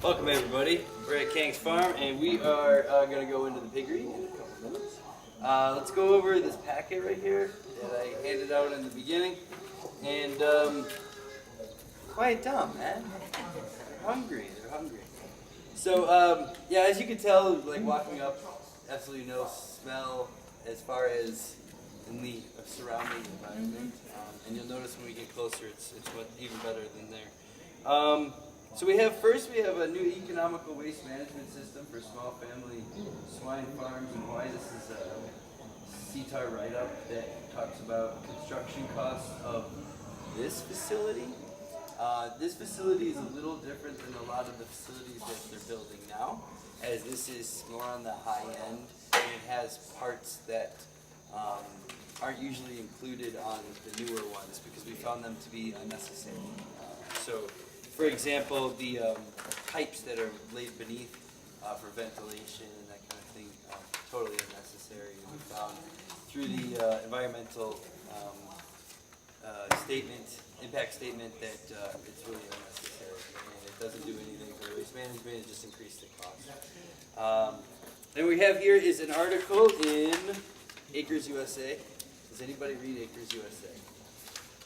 Welcome everybody. We're at Kang's Farm and we are going to go into the piggery in a couple minutes. Let's go over this packet right here that I handed out in the beginning. And quiet down, man. They're hungry. They're hungry. So yeah, as you can tell, like walking up, absolutely no smell as far as in the surrounding environment. And you'll notice when we get closer, it's even better than there. So we have a new economical waste management system for small family swine farms in Hawaii. This is a CTAR write-up that talks about construction costs of this facility. This facility is a little different than a lot of the facilities that they're building now, as this is more on the high end and it has parts that aren't usually included on the newer ones because we found them to be unnecessary. So, for example, the pipes that are laid beneath for ventilation and that kind of thing, totally unnecessary. And we found through the environmental impact statement, that it's really unnecessary and it doesn't do anything for waste management. It just increased the cost. And we have here is an article in Acres USA. Does anybody read Acres USA?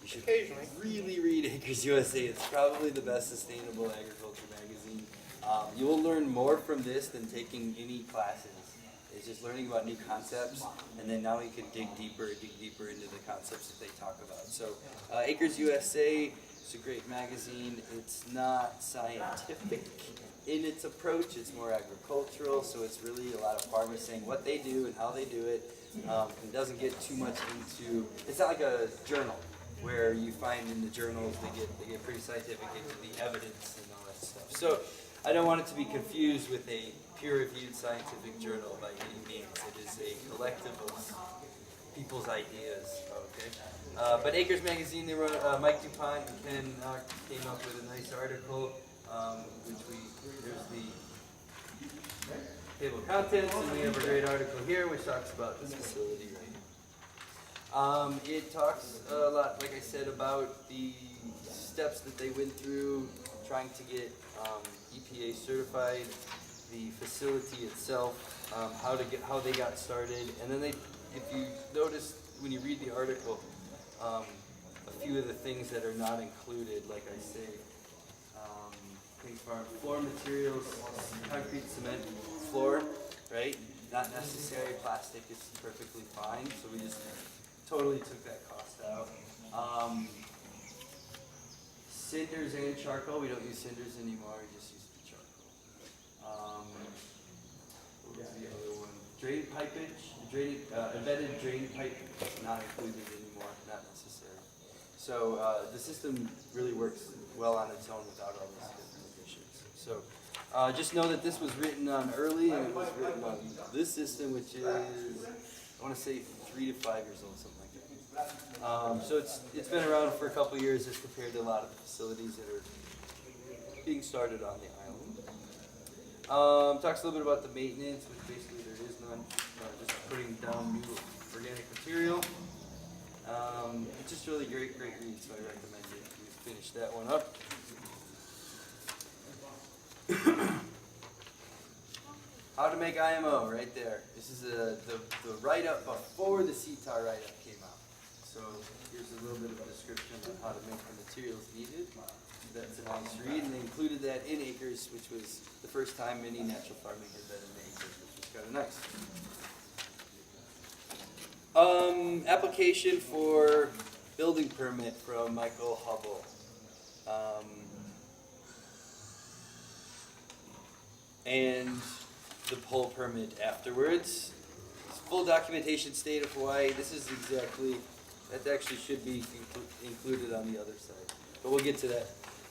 You should occasionally really read Acres USA. It's probably the best sustainable agriculture magazine. You will learn more from this than taking any classes. It's just learning about new concepts, and then now you can dig deeper into the concepts that they talk about. So Acres USA is a great magazine. It's not scientific in its approach. It's more agricultural, so it's really a lot of farmers saying what they do and how they do it. It doesn't get too much into, it's not like a journal where you find in the journals they get pretty scientific into the evidence and all that stuff. So I don't want it to be confused with a peer-reviewed scientific journal by any means. It is a collective of people's ideas. Okay, but Acres Magazine, they wrote, Mike DuPont and Ken came up with a nice article, there's the table of contents, and we have a great article here which talks about this facility right here. It talks a lot, like I said, about the steps that they went through trying to get EPA certified, the facility itself, how they got started, and then if you notice when you read the article, a few of the things that are not included, like I say, Kang's Farm floor materials, concrete cement floor, right? Not necessary. Plastic is perfectly fine, so we just totally took that cost out. Cinders and charcoal. We don't use cinders anymore. We just use the charcoal. What was the other one? Drain pipage. Embedded drain pipe not included anymore. Not necessary. So the system really works well on its own without all these different additions. So just know that this was written on early, and it was written on this system, which is, I want to say 3 to 5 years old, something like that. So it's been around for a couple of years as compared to a lot of the facilities that are being started on the island. Talks a little bit about the maintenance, which basically there is none. Just putting down new organic material. It's just really great read, so I recommend it. We finish that one up. How to make IMO, right there. This is the write-up before the CTAR write-up came out. So here's a little bit of a description of how to make the materials needed. That's a nice read, and they included that in Acres, which was the first time any natural farming had that in Acres, which was kind of nice. Application for building permit from Michael Hubble. And the pull permit afterwards. Full documentation, state of Hawaii. This is exactly, that actually should be included on the other side, but we'll get to that.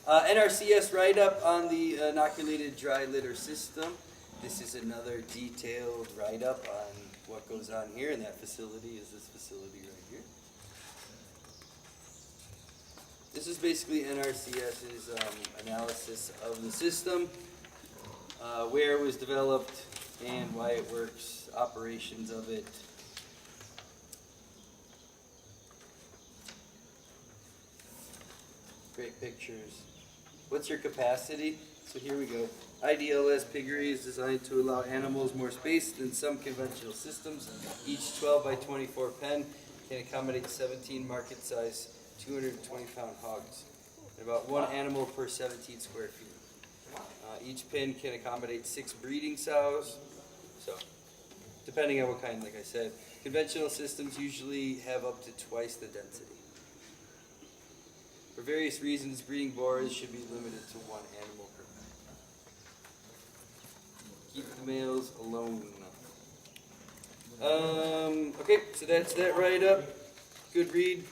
NRCS write-up on the inoculated dry litter system. This is another detailed write-up on what goes on here, and that facility is this facility right here. This is basically NRCS's analysis of the system, where it was developed and why it works, operations of it. Great pictures. what's your capacity? So here we go. IDLS piggery is designed to allow animals more space than some conventional systems. Each 12 by 24 pen can accommodate 17 market size 220-pound hogs, and about one animal per 17 square feet. Each pen can accommodate 6 breeding sows, so depending on what kind, like I said. Conventional systems usually have up to twice the density. For various reasons, breeding boars should be limited to one animal per pen. Keep the males alone. Okay, so that's that write-up. Good read.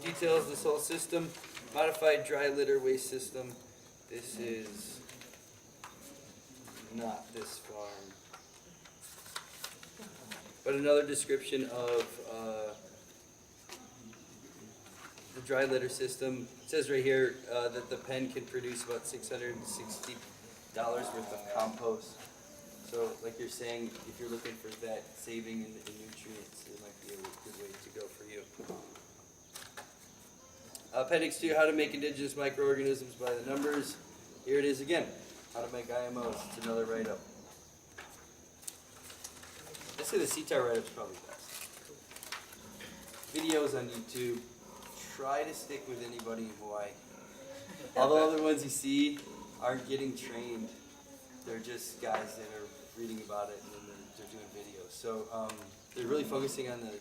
Details this whole system. Modified dry litter waste system. This is not this farm. But another description of the dry litter system. It says right here that the pen can produce about $660 worth of compost. So like you're saying, if you're looking for that saving in nutrients, it might be a good way to go for you. Appendix 2, how to make indigenous microorganisms by the numbers. Here it is again, how to make IMOs. It's another write-up. I'd say the CTAR write-up's probably best. Videos on YouTube. Try to stick with anybody in Hawaii. All the other ones you see aren't getting trained. They're just guys that are reading about it and then they're doing videos. So they're really focusing on the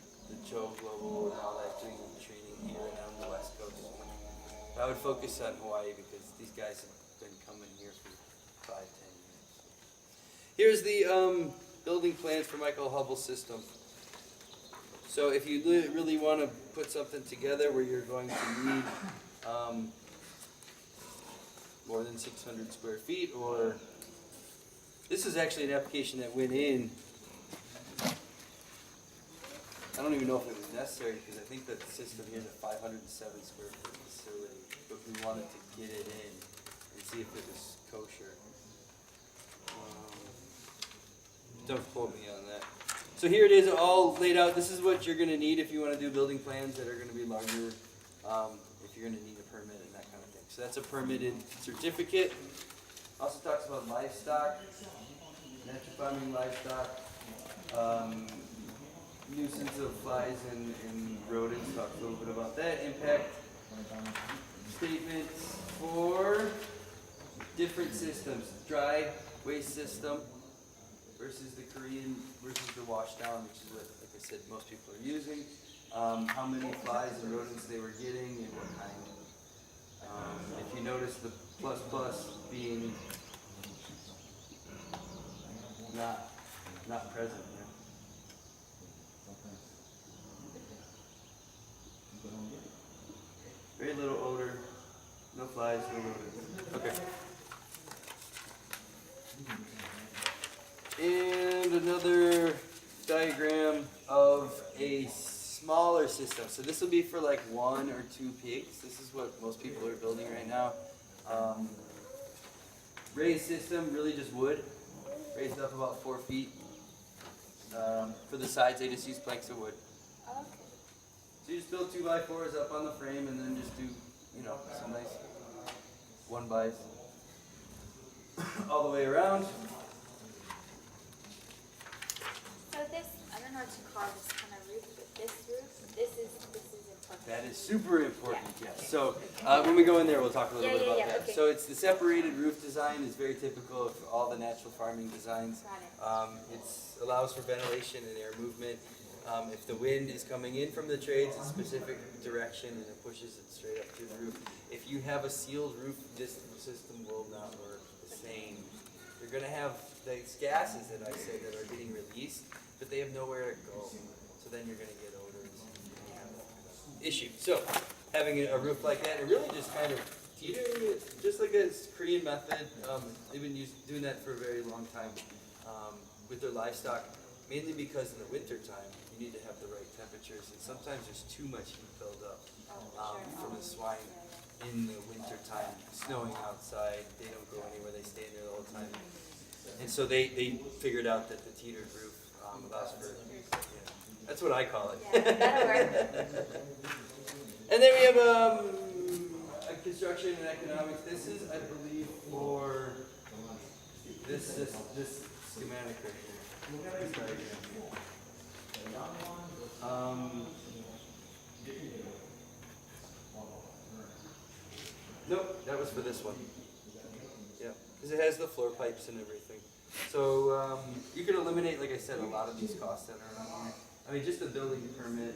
Joe Global and all that, doing training here and on the West Coast. But I would focus on Hawaii because these guys have been coming here for 5-10 years. Here's the building plans for Michael Hubble's system. So if you really want to put something together where you're going to need more than 600 square feet, or this is actually an application that went in. I don't even know if it was necessary because I think that the system here is a 507 square foot facility, but we wanted to get it in and see if it was kosher. Don't quote me on that. So here it is all laid out. This is what you're going to need if you want to do building plans that are going to be larger, if you're going to need a permit and that kind of thing. So that's a permitted certificate. Also talks about livestock, natural farming livestock, nuisance of flies and rodents. Talks a little bit about that. Impact statements for different systems. Dry waste system versus the Korean, versus the wash down, which is what, like I said, most people are using. How many flies and rodents they were getting and what kind. If you notice the plus plus being not present here. Very little odor, no flies, no rodents. Okay. And another diagram of a smaller system. So this will be for like 1 or 2 pigs. This is what most people are building right now. Raised system, really just wood, raised up about 4 feet. For the sides, they just use planks of wood. Okay. So you just build 2x4s up on the frame and then just do, some nice 1xs all the way around. So this, I don't know what you call this kind of roof, but this roof, this is important. That is super important, yes. So when we go in there, we'll talk a little bit about that. Okay. So it's the separated roof design is very typical of all the natural farming designs. Got it. It allows for ventilation and air movement. If the wind is coming in from the trades, a specific direction, and it pushes it straight up to the roof. If you have a sealed roof, this system will not work the same. You're going to have these gases that I said that are getting released, but they have nowhere to go. So then you're going to get odors and you have that kind of issue. So having a roof like that, and really just kind of teetering it, just like a Korean method. They've been doing that for a very long time with their livestock, mainly because in the winter time you need to have the right temperatures, and sometimes there's too much heat build up from the swine in the winter time, snowing outside. They don't go anywhere; they stay in there the whole time. And so they figured out that the teetered roof allows for, that's what I call it. Yeah, that'll work. And then we have a construction and economics. This is, I believe, for this schematic right here. This diagram. Nope, that was for this one. Yeah, because it has the floor pipes and everything. So you can eliminate, like I said, a lot of these costs that are on here. I mean, just the building permit,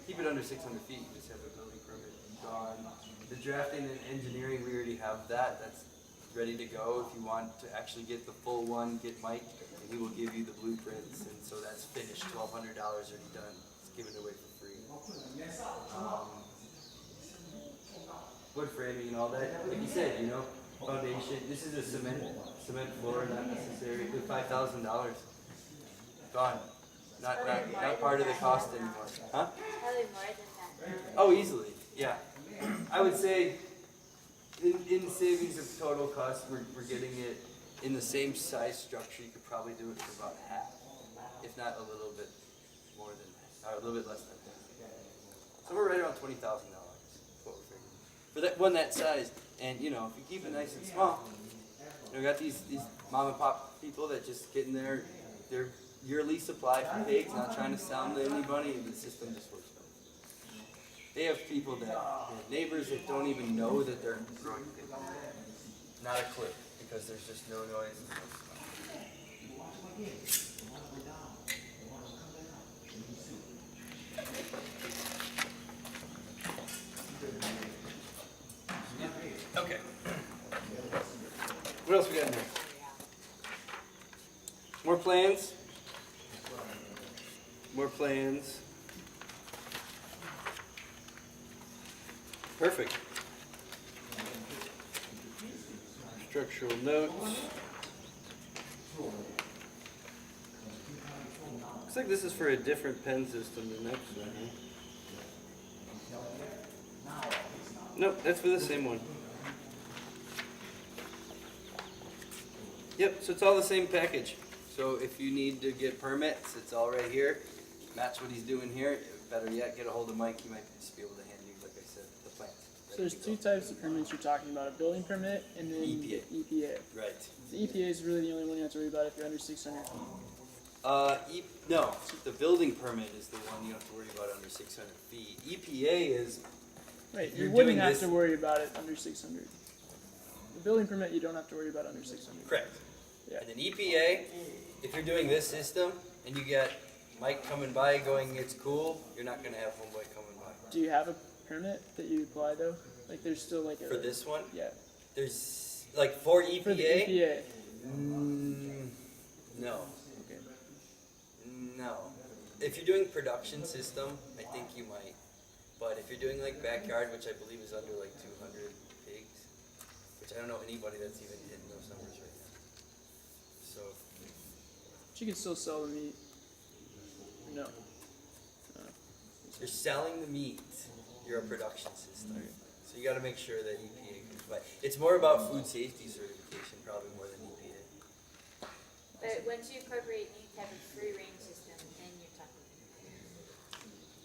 keep it under 600 feet, you just have a building permit gone. The drafting and engineering, we already have that. That's ready to go. If you want to actually get the full one, get Mike, and he will give you the blueprints. And so that's finished, $1,200 already done. It's given away for free. Wood framing and all that. Like you said, you know, foundation. This is a cement floor, not necessary. With $5,000, gone. Not part of the cost anymore. Huh? Probably more than that. Oh, easily. Yeah. I would say in savings of total cost, we're getting it in the same size structure. You could probably do it for about half, if not a little bit more than, or a little bit less than half. So we're right around $20,000. What we're figuring for that one that size. And you know, if you keep it nice and small, you know, we got these mom and pop people that just get in there, their yearly supply for pigs, not trying to sell them to anybody, and the system just works better. They have people that, neighbors that don't even know that they're growing pigs. Not a clue, because there's just no noise. And no smell. Okay. What else we got in here? More plans. More plans. Perfect. Structural notes. Looks like this is for a different pen system than next one. Huh? Nope, that's for the same one. Yep, so it's all the same package. So if you need to get permits, it's all right here. Match what he's doing here. Better yet, get a hold of Mike. He might just be able to hand you, like I said, the plans. So there's two types of permits you're talking about, a building permit and then EPA. EPA. Right. The EPA is really the only one you have to worry about if you're under 600 feet. No, the building permit is the one you have to worry about under 600 feet. EPA is, Right, You're you wouldn't doing have this- to worry about it under 600. The building permit you don't have to worry about under 600. correct. Yeah. And then EPA, if you're doing this system and you get Mike coming by going, it's cool, you're not going to have homeboy coming by. Do you have a permit that you apply though? Like there's still like a... For this one, Yeah. there's, like for EPA, For the EPA. No. Okay. No. If you're doing production system, I think you might. But if you're doing like backyard, which I believe is under like 200 pigs, which I don't know anybody that's even hitting those numbers right now. So, But you can still sell the meat. No. you're selling the meat, you're a production system. So you got to make sure that EPA can provide. It's more about food safety certification probably more than EPA. But once you incorporate any type of free range system, then you're talking.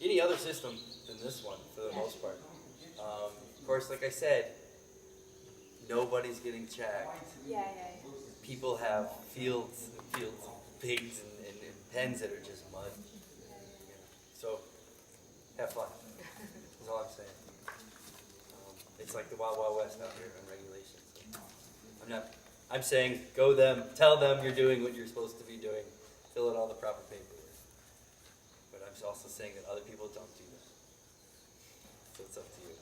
Any other system than this one, for the most part. Of course, like I said, nobody's getting checked. Yeah. People have fields of pigs and pens that are just mud. So, have fun. That's all I'm saying. It's like the Wild Wild West out here on regulations. I'm saying go them, tell them you're doing what you're supposed to be doing, fill out all the proper paperwork. But I'm also saying that other people don't do that. So it's up to you.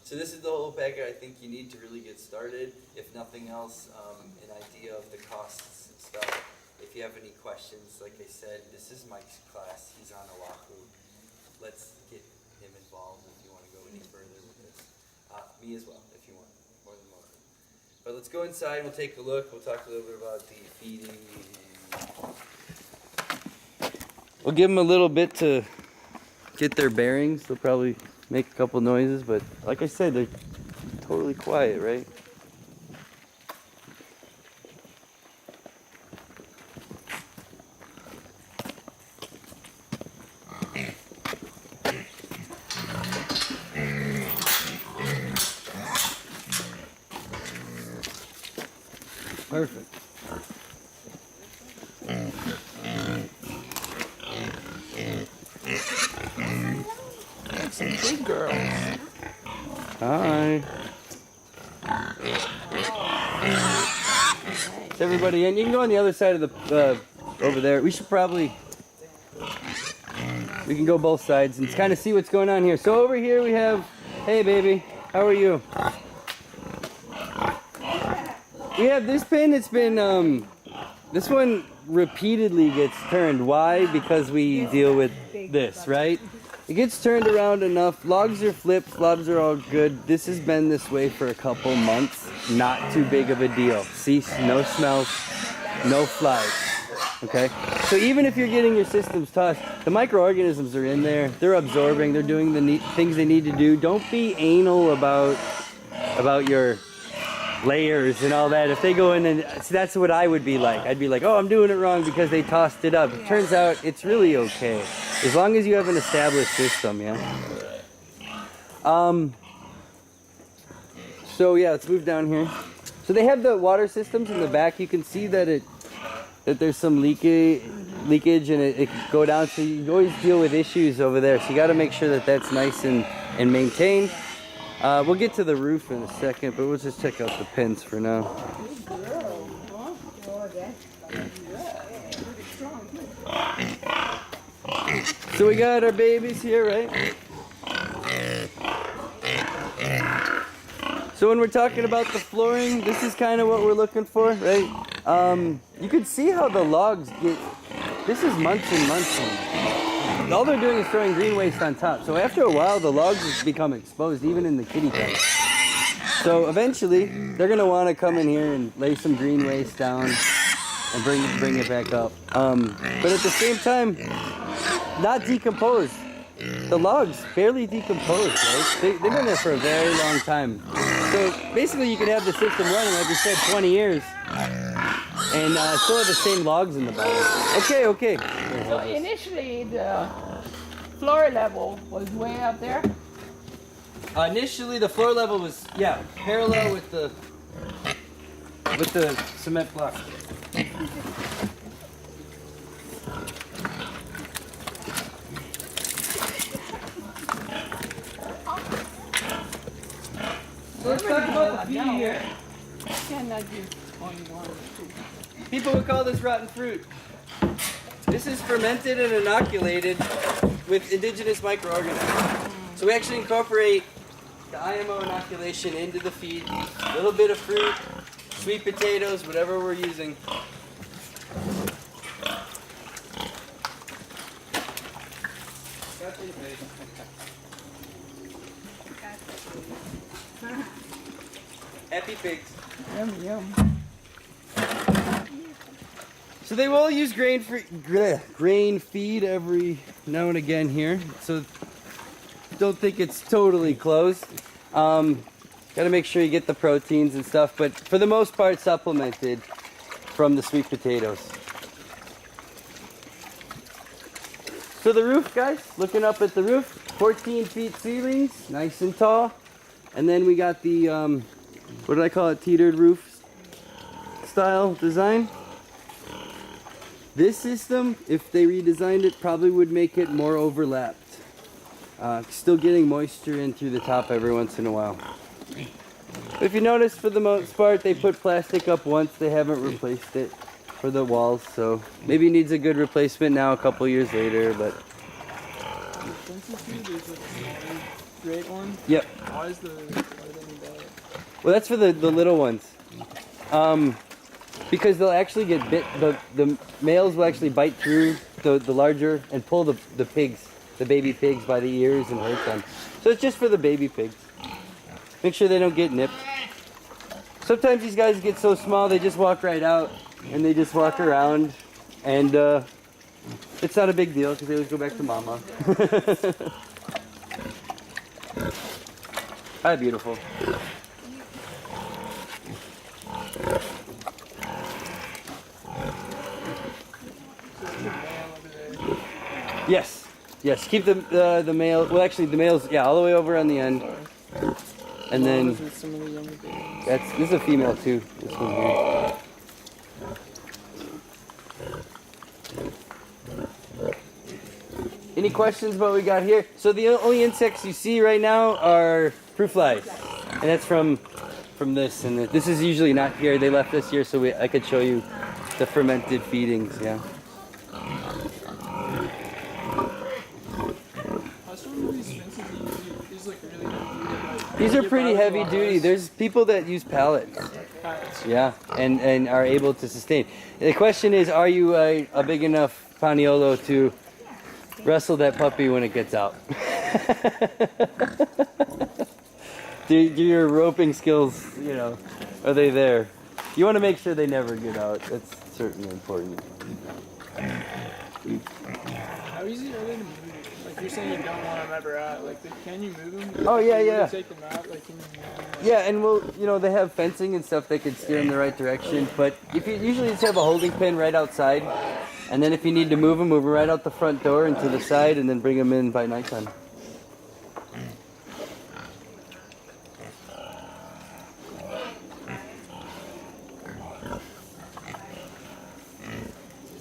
So this is the whole packet I think you need to really get started. If nothing else, an idea of the costs stuff. If you have any questions, like I said, this is Mike's class. He's on Oahu. Let's get him involved if you want to go any further with this. Me as well, if you want. More than welcome. But let's go inside. We'll take a look. We'll talk a little bit about the feeding. We'll give them a little bit to get their bearings. They'll probably make a couple noises, but like I said, they're totally quiet, right? Perfect. Some big girls. Hi. Is everybody in? You can go on the other side of the, over there. We should probably, we can go both sides and kind of see what's going on here. So over here we have, hey baby, how are you? We have this pin, it's been, this one repeatedly gets turned. Why? Because we deal with this, right? It gets turned around enough. Logs are flipped, logs are all good. This has been this way for a couple months. Not too big of a deal. See, no smells, no flies. Okay? So even if you're getting your systems tossed, the microorganisms are in there. They're absorbing, they're doing the things they need to do. Don't be anal about your layers and all that. If they go in and see, that's what I would be like. I'd be like, oh, I'm doing it wrong because they tossed it up. It turns out it's really okay as long as you have an established system. Yeah. So yeah, let's move down here. So they have the water systems in the back. You can see that there's some leakage and it can go down. So you always deal with issues over there. So you got to make sure that that's nice and maintained. We'll get to the roof in a second, but we'll just check out the pins for now. So we got our babies here, right? So when we're talking about the flooring, this is kind of what we're looking for, right? You can see how the logs get, this is months and months. All they're doing is throwing green waste on top. So after a while, the logs just become exposed, even in the kitty pen. So eventually, they're gonna want to come in here and lay some green waste down and bring it back up. But at the same time, not decompose. The logs barely decompose, right? They've been there for a very long time. So basically, you could have the system running, like you said, 20 years, and still have the same logs in the bottom. Okay. So initially the floor level was way up there? Initially, the floor level was, yeah, parallel with the cement block. So let's talk about the feed here. Cannot use only one or two. People would call this rotten fruit. This is fermented and inoculated with indigenous microorganisms. So we actually incorporate the IMO inoculation into the feed. A little bit of fruit, sweet potatoes, whatever we're using. Happy pigs. Yum, yum. So they will use grain feed every now and again here. So don't think it's totally closed. Got to make sure you get the proteins and stuff, but for the most part supplemented from the sweet potatoes. So the roof, guys, looking up at the roof, 14 feet ceilings, nice and tall. And then we got the, what did I call it, teetered roof style design. This system, if they redesigned it, probably would make it more overlapped. Still getting moisture in through the top every once in a while. But if you notice, for the most part, they put plastic up once. They haven't replaced it for the walls, so maybe it needs a good replacement now a couple years later, but... Great one? Yep. Why do they need that? Well, that's for the little ones. Because they'll actually get bit, the males will actually bite through the larger and pull the pigs, the baby pigs by the ears and hurt them. So it's just for the baby pigs. Make sure they don't get nipped. Sometimes these guys get so small they just walk right out and they just walk around, and it's not a big deal because they always go back to mama. Hi, beautiful. Yes. Keep the male. Well, actually, the male's all the way over on the end, and then this is a female too. This one here. Any questions about what we got here? So the only insects you see right now are fruit flies, and that's from this. And this is usually not here. They left this year, so I could show you the fermented feedings. Yeah. How strong are these fences? These like really heavy duty. Like, These are your pretty pallets heavy a lot duty. less. There's people that use pallets. Pallets. Yeah, and are able to sustain. The question is, are you a big enough paniolo to wrestle that puppy when it gets out? do your roping skills, you know, are they there? You want to make sure they never get out. That's certainly important. How easy are they to move? Like you're saying you don't want them ever out. Like can you move them? Oh, yeah, If you were to yeah. Take them out. Like can you move them? Like, Yeah, and they have fencing and stuff that could steer in the right direction. But if you usually just have a holding pin right outside, and then if you need to move them right out the front door and to the side, and then bring them in by nighttime.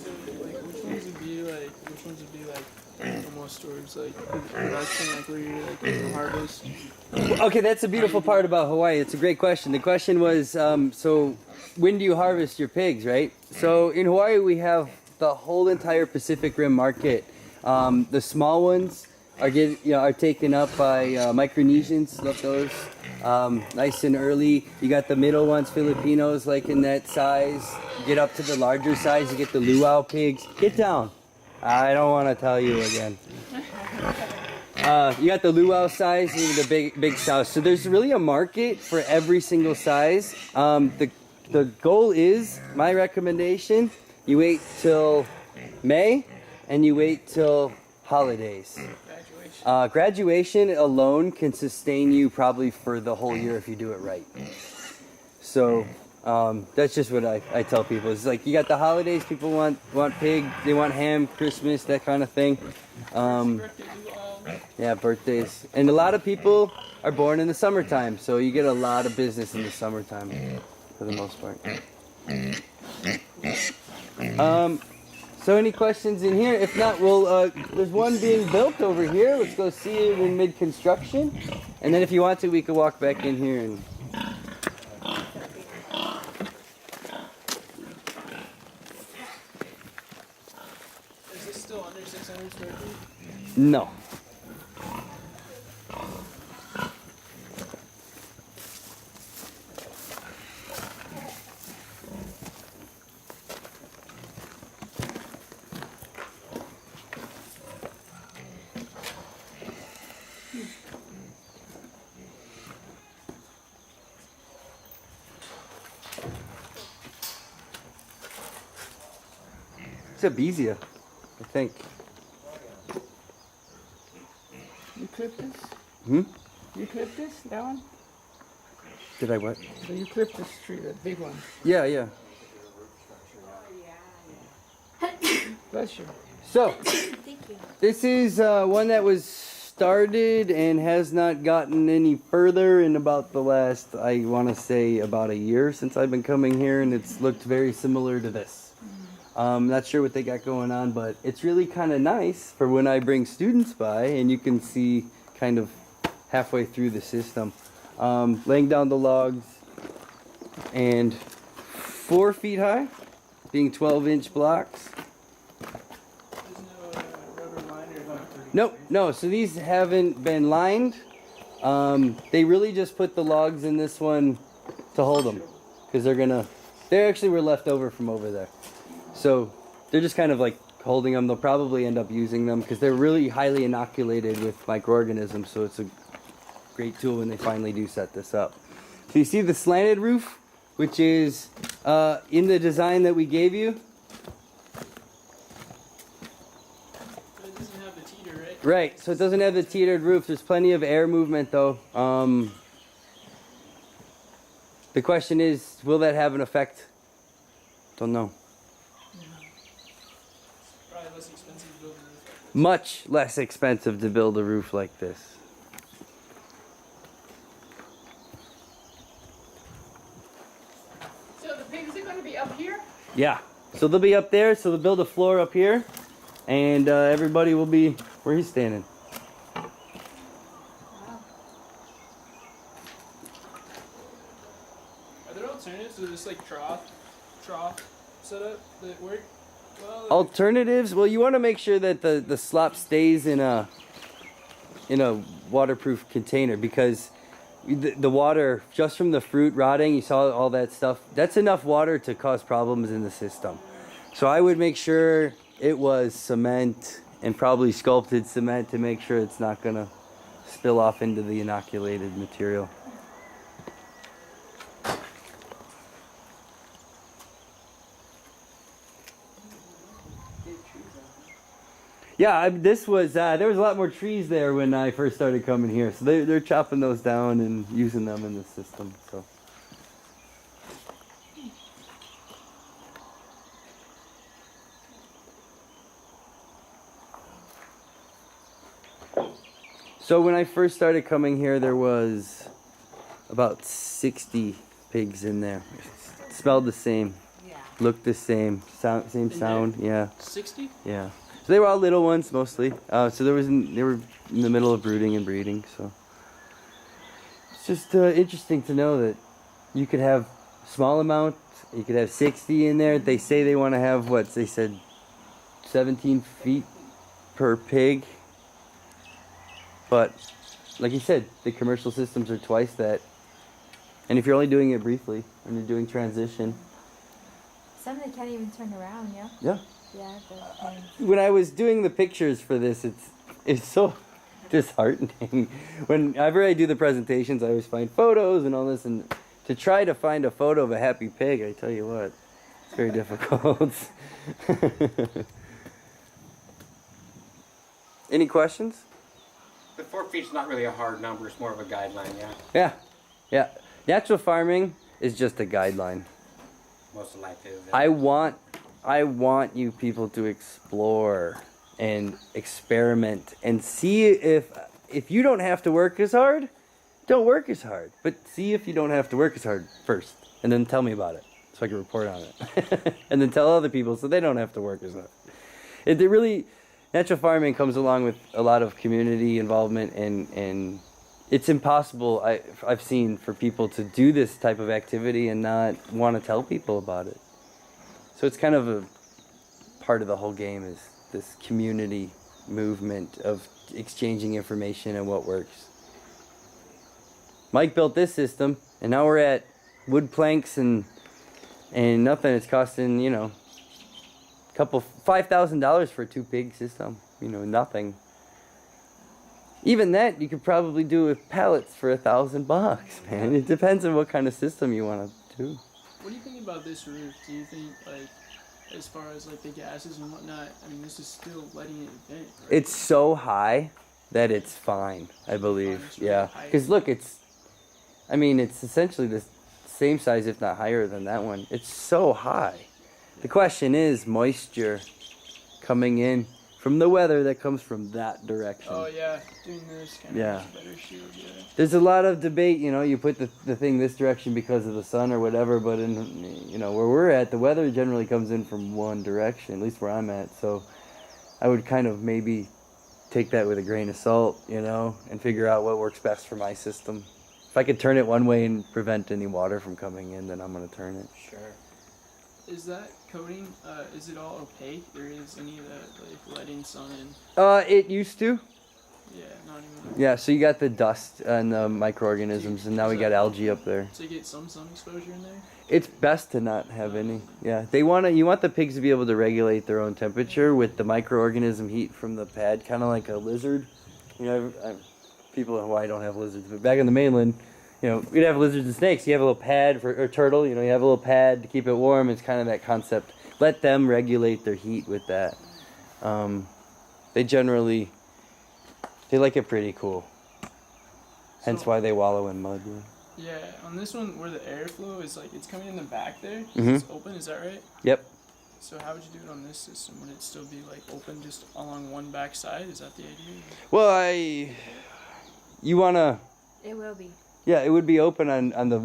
So, like, which ones would be like almost towards like production, like where you're like in the harvest? Okay, that's a beautiful part about Hawaii. It's a great question. The question was, so when do you harvest your pigs, right? So in Hawaii, we have the whole entire Pacific Rim market. The small ones are taken up by Micronesians. Love those. Nice and early. You got the middle ones, Filipinos, like in that size. Get up to the larger size, you get the luau pigs. Get down. I don't want to tell you again. You got the luau size and the big sows. So there's really a market for every single size. The goal is, my recommendation, you wait till May and you wait till holidays. Graduation alone can sustain you probably for the whole year if you do it right. So that's just what I tell people. It's like you got the holidays, people want pig, they want ham, Christmas, that kind of thing. Yeah, birthdays. And a lot of people are born in the summertime, so you get a lot of business in the summertime for the most part. So any questions in here? If not, there's one being built over here. Let's go see it in mid-construction. And then if you want to, we could walk back in here and... Is this still under 600 square feet? No. It's a Bezia, I think. You clip this? Hmm? You clip this? That one? Did I what? So you clip this tree, that big one. Yeah, yeah. Bless you. So, Thank you. this is one that was started and has not gotten any further in about the last, I want to say, about a year since I've been coming here, and it's looked very similar to this. Not sure what they got going on, but it's really kind of nice for when I bring students by, and you can see kind of halfway through the system. Laying down the logs, and 4 feet high, being 12-inch blocks. There's no rubber liner. Nope, no, so these haven't been lined. They really just put the logs in this one to hold them, because they actually were left over from over there. So they're just kind of like holding them. They'll probably end up using them because they're really highly inoculated with microorganisms, so it's a great tool when they finally do set this up. So you see the slanted roof, which is in the design that we gave you. But it doesn't have the teeter, right? Right, so it doesn't have the teetered roof. There's plenty of air movement though. The question is, will that have an effect? Don't know. Probably less expensive to build a roof. Much less expensive to build a roof like this. So the pigs are going to be up here? Yeah, so they'll be up there, so they'll build a floor up here, and everybody will be Where he's standing. Wow. Are there alternatives to this like trough setup that work well? Alternatives? Well, you want to make sure that the slop stays in a waterproof container, because the water just from the fruit rotting, you saw all that stuff, that's enough water to cause problems in the system. So I would make sure it was cement, and probably sculpted cement, to make sure it's not gonna spill off into the inoculated material. Yeah, this was there was a lot more trees there when I first started coming here, so they're chopping those down and using them in the system. So. So when I first started coming here, there was about 60 pigs in there. Smelled the same, looked the same, same sound. Yeah. 60? Yeah. So they were all little ones mostly. So they were in the middle of brooding and breeding. So it's just interesting to know that you could have small amount. You could have 60 in there. They say they want to have what they said, 17 feet per pig. But like you said, the commercial systems are twice that. And if you're only doing it briefly and you're doing transition. Some of them can't even turn around, yeah? Yeah. Yeah, When I was doing the pictures for this, it's so disheartening. Whenever I do the presentations, I always find photos and all this, and to try to find a photo of a happy pig, I tell you what, it's very difficult. Any questions? The 4 feet's not really a hard number, it's more of a guideline, yeah. Yeah, yeah. Natural farming is just a guideline. Most of life is. I want you people to explore and experiment and see if you don't have to work as hard, don't work as hard. But see if you don't have to work as hard first, and then tell me about it so I can report on it. And then tell other people so they don't have to work as hard. Natural farming comes along with a lot of community involvement, and it's impossible, I've seen, for people to do this type of activity and not want to tell people about it. So it's kind of a part of the whole game, is this community movement of exchanging information and what works. Mike built this system, and now we're at wood planks and nothing. It's costing, $5,000 for a 2-pig system. Nothing. Even that you could probably do with pallets for $1,000, man. It depends on what kind of system you want to do. What do you think about this roof? Do you think, like, as far as like the gases and whatnot, I mean, this is still letting it vent, right? It's so high that it's fine, I believe. Yeah. Because look, it's essentially the same size, if not higher than that one. It's so high. The question is moisture coming in from the weather that comes from that direction. Oh yeah, doing this kind of better shield, yeah. There's a lot of debate, you put the thing this direction because of the sun or whatever, but in where we're at, the weather generally comes in from one direction, at least where I'm at. So I would kind of maybe take that with a grain of salt, and figure out what works best for my system. If I could turn it one way and prevent any water from coming in, then I'm going to turn it. Sure. Is that coating, is it all opaque, or is any of that like letting sun in? It used to. Yeah, not anymore. Yeah, so you got the dust and the microorganisms, and now we got algae up there. So you get some sun exposure in there? It's best to not have any. Yeah, you want the pigs to be able to regulate their own temperature with the microorganism heat from the pad, kind of like a lizard. People, I don't have lizards, but back in the mainland, we'd have lizards and snakes. You have a little pad or turtle, you have a little pad to keep it warm. It's kind of that concept. Let them regulate their heat with that. They like it pretty cool. Hence why they wallow in mud. Yeah, on this one where the airflow is like, it's coming in the back there, Mhm. it's open, is that right? Yep. So how would you do it on this system? Would it still be like open just along one back side? Is that the idea? Well, you wanna, It will be. yeah, it would be open on the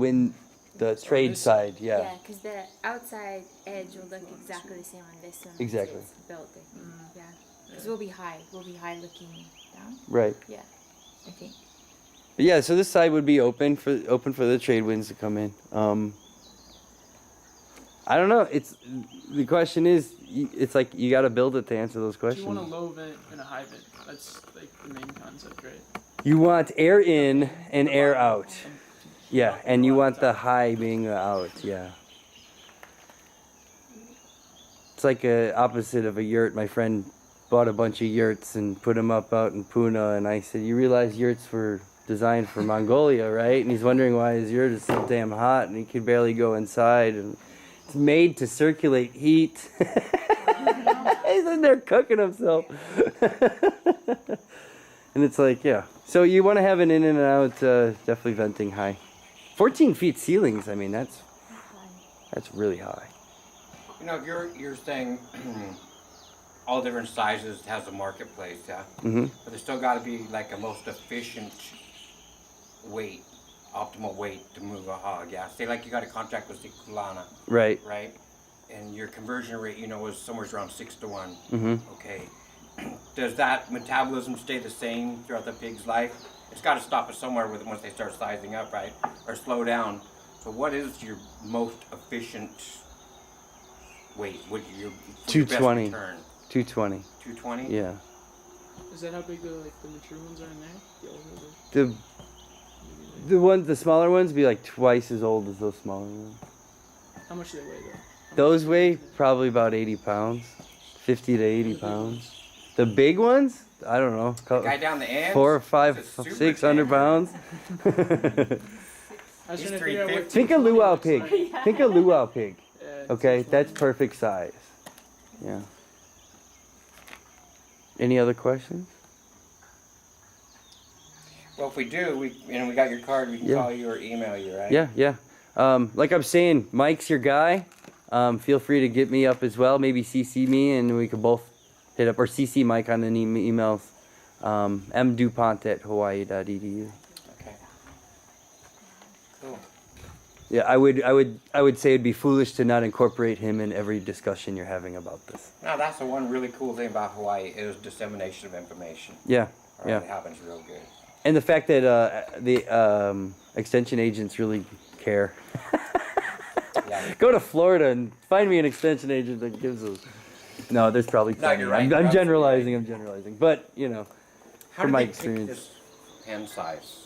trade this side, yeah. Yeah, because the outside edge will look exactly the same on this one. Exactly. It's built. Yeah. Because we'll be high. We'll be high looking down. Right. Yeah, I think. But yeah, so this side would be open for the trade winds to come in. I don't know. The question is, it's like you got to build it to answer those Do questions. you want a low vent and a high vent? That's like the main concept, right? You want air in and air out. Yeah, and you want the high being the out. Yeah. It's like a opposite of a yurt. My friend bought a bunch of yurts and put them up out in Pune, and I said, "You realize yurts were designed for Mongolia, right?" And he's wondering why his yurt is so damn hot, and he could barely go inside. And it's made to circulate heat. He's in there cooking himself. And it's like, yeah. So you want to have an in and out, definitely venting high. 14 feet ceilings, I mean, that's really high. You know, if you're saying all different sizes has a marketplace, yeah. Mm-hmm. But there's still got to be like a most efficient weight, optimal weight to move a hog. Yeah. Say like you got a contract with Kulana, Right. right? And your conversion rate, you know, is somewhere around 6 to 1. Mm-hmm. Okay. Does that metabolism stay the same throughout the pig's life? It's got to stop it somewhere with once they start sizing up, right? Or slow down. So what is your most efficient weight? What your for your best 220. return? 220. 220? Yeah. Is that how big the mature ones are in there? The ones, the smaller ones, be like twice as old as those smaller ones. How much do they weigh though? Those weigh probably about 80 pounds, 50 to 80 pounds. The big ones, I don't know, Guy down the end. 4 or 5, It's a super 600 pounds. I was He's trying to figure out what 350. Think a 220 luau looks pig. like. Think a luau pig. Yeah, Okay, 220. that's perfect size. Yeah. Any other questions? Well, if we do, we got your card. We can Yeah. call you or email you, right? Yeah, yeah. Like I'm saying, Mike's your guy. Feel free to get me up as well. Maybe CC me and we could both hit up, or CC Mike on the emails. mdupont@hawaii.edu. Okay. Cool. Yeah, I would say it'd be foolish to not incorporate him in every discussion you're having about this. Now that's the one really cool thing about Hawaii is dissemination of information. Yeah, All right, yeah. it happens real good. And the fact that the extension agents really care. Yeah. Go to Florida and find me an extension agent that gives us. No, there's probably No, plenty. you're right. I'm You're absolutely generalizing. But, you know, How from did my they pick experience. this pen size?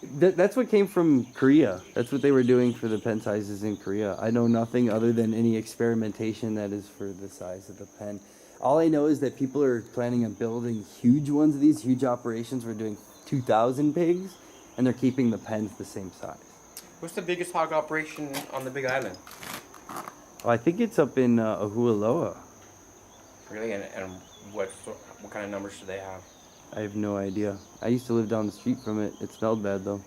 That's what came from Korea. That's what they were doing for the pen sizes in Korea. I know nothing other than any experimentation that is for the size of the pen. All I know is that people are planning on building huge ones of these, huge operations. We're doing 2,000 pigs, and they're keeping the pens the same size. What's the biggest hog operation on the Big Island? Oh, I think it's up in Ahualoa. Really, and what kind of numbers do they have? I have no idea. I used to live down the street from it. It smelled bad, though.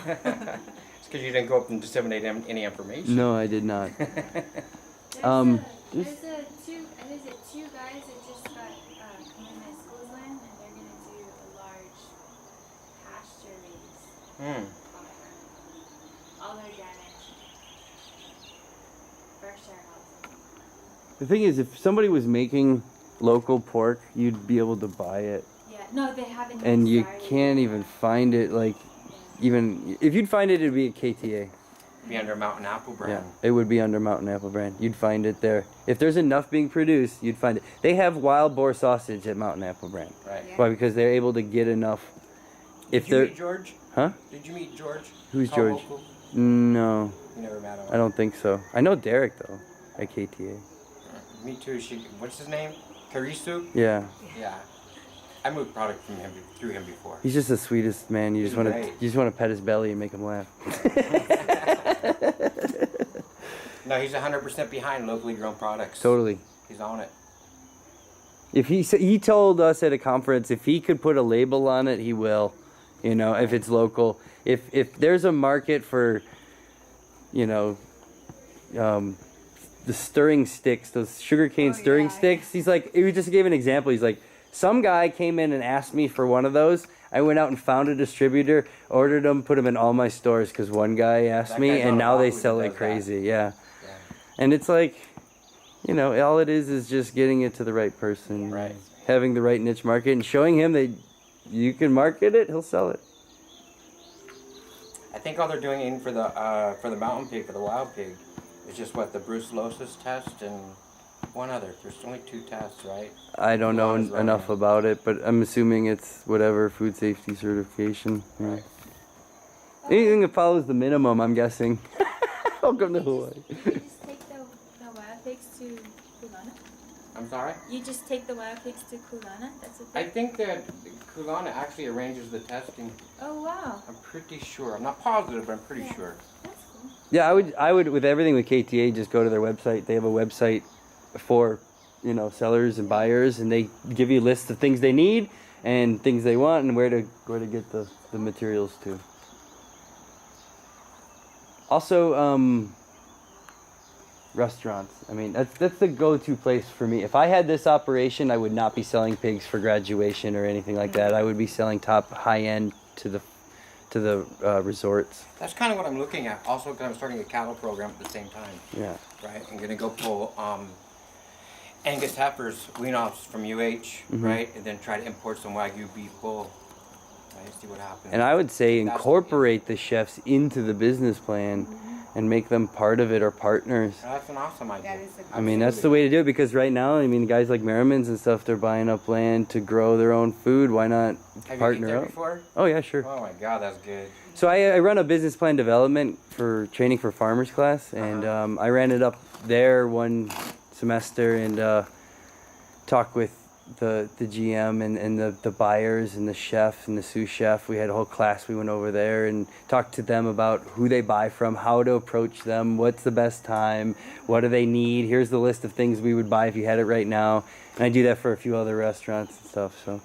It's because you didn't go up and disseminate any information. No, I did not. There's two guys that just got come in my school's land, and they're gonna do a large pasture raise. All organic. Berkshire housing. The thing is, if somebody was making local pork, you'd be able to buy it. Yeah, no, they haven't. even And you started can't yet. even find it, like, even... If you'd find it, it'd be a KTA. Be under Mountain Apple Yeah, brand. it would be under Mountain Apple brand. You'd find it there. If there's enough being produced, you'd find it. They have wild boar sausage at Mountain Apple brand. Right. Yeah. Why? Because they're able to get enough. If Did you they're... meet George? Huh? Did you meet George? Who's How George? local? No, You never met him. I don't think so. I know Derek, though, at KTA. Me too. What's his name? Karisu? Yeah. Yeah. I moved product from him through him before. He's just the sweetest man. You just He's want to great. pet his belly and make him laugh. No, he's 100% behind locally grown products. Totally. He's on it. If he told us at a conference if he could put a label on it, he will. You know, if it's local. If there's a market for, you know, the stirring sticks, those sugarcane stirring sticks. He's like, he just gave an example. He's like, some guy came in and asked me for one of those. I went out and found a distributor, ordered them, put them in all my stores because one guy asked That me, guy's and on now they Wahoo sell that like does that. crazy. Yeah. Yeah. And it's like, you know, all it is just getting it to the right person. Right. Having the right niche market and showing him that you can market it, he'll sell it. I think all they're doing in for the mountain pig, for the wild pig, is just what the brucellosis test and one other. There's only 2 tests, right? I don't know Laws right enough now. about it, but I'm assuming it's whatever food safety certification. Yeah. Right. Anything that follows the minimum, I'm guessing. Welcome to Hawaii. You just take the wild pigs to Kulana? I'm sorry? You just take the wild pigs to Kulana? That's what I think that Kulana actually arranges the testing. Oh, wow. I'm pretty sure. I'm not positive, but I'm pretty Yeah. sure. That's cool. Yeah, I would with everything with KTA, just go to their website. They have a website for, you know, sellers and buyers, and they give you lists of things they need and things they want and where to get the materials to. Also, restaurants. I mean, that's the go-to place for me. If I had this operation, I would not be selling pigs for graduation or anything like that. I would be selling top high-end to the resorts. That's kind of what I'm looking at. Also, because I'm starting a cattle program at the same time. Yeah. Right? I'm going to go pull Angus heifers, wean-offs from UH, right? And then try to import some Wagyu beef bull. Right? See what happens. And I would say That's- incorporate the chefs into the business plan and make them part of it or partners. That's an awesome idea. That is a I mean, that's the way to do it, because right now, I mean, guys like Merriman's and stuff, they're buying up land to grow their own food. Why not Have you partner eaten there up? before? Oh, yeah, sure. Oh my God, that's good. So I run a business plan development for training for farmers class, and I ran it up there one semester and talked with the GM and the buyers and the chef and the sous chef. We had a whole class. We went over there and talked to them about who they buy from, how to approach them, what's the best time, what do they need. Here's the list of things we would buy if you had it right now. And I do that for a few other restaurants and stuff. So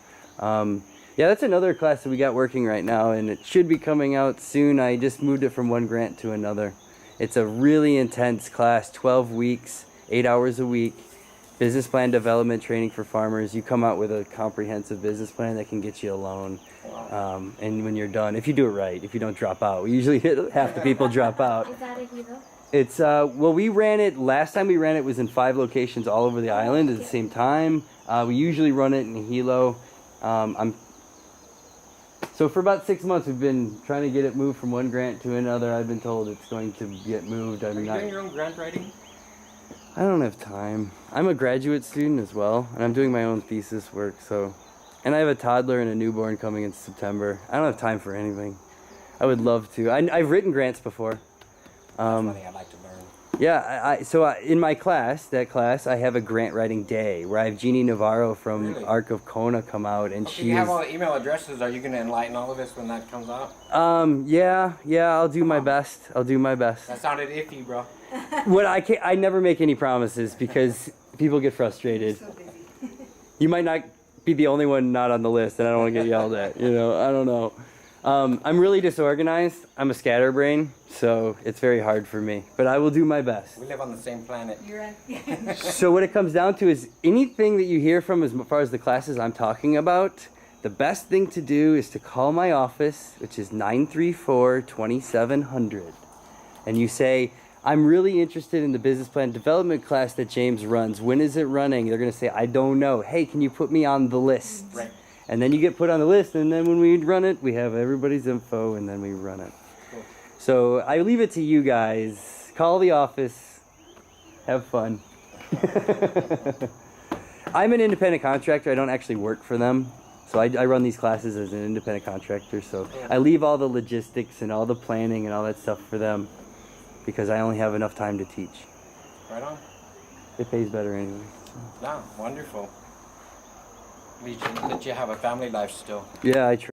yeah, that's another class that we got working right now, and it should be coming out soon. I just moved it from one grant to another. It's a really intense class, 12 weeks, 8 hours a week. Business plan development training for farmers. You come out with a comprehensive business plan that can get you a loan. And when you're done, if you do it right, if you don't drop out, we usually half the people drop out. Is that a hero? It's well, we ran it last time. We ran it was in 5 locations all over the island at the same time. We usually run it in Hilo. So for about 6 months, we've been trying to get it moved from one grant to another. I've been told it's going to get moved. Are you doing your own grant writing? I don't have time. I'm a graduate student as well, and I'm doing my own thesis work. So, and I have a toddler and a newborn coming in September. I don't have time for anything. I would love to. I've written grants before. That's one thing I'd like to learn. Yeah, in my class, I have a grant writing day where I have Jeannie Navarro from Really? Arc of Kona come out, and Okay, you have all the email addresses. Are you going to enlighten all of us when that comes out? yeah, I'll do my best. That sounded iffy, bro. I never make any promises because people get frustrated. So busy. You might not be the only one not on the list, and I don't want to get yelled at. You know, I don't know. I'm really disorganized. I'm a scatterbrain, so it's very hard for me. But I will do my best. We live on the same planet. You're at, So what it comes down to is anything that you hear from as far as the classes I'm talking about, the best thing to do is to call my office, which is 934-2700. And you say, I'm really interested in the business plan development class that James runs. When is it running? They're going to say, I don't know. Hey, can you put me on the list? Right. And then you get put on the list, and then when we run it, we have everybody's info, and then we run it. Cool. So I leave it to you guys. Call the office. Have fun. I'm an independent contractor. I don't actually work for them. So I run these classes as an independent contractor. So I leave all the logistics and all the planning and all that stuff for them because I only have enough time to teach. Right on. It pays better anyway. No, wonderful. That you have a family life still. Yeah, I try.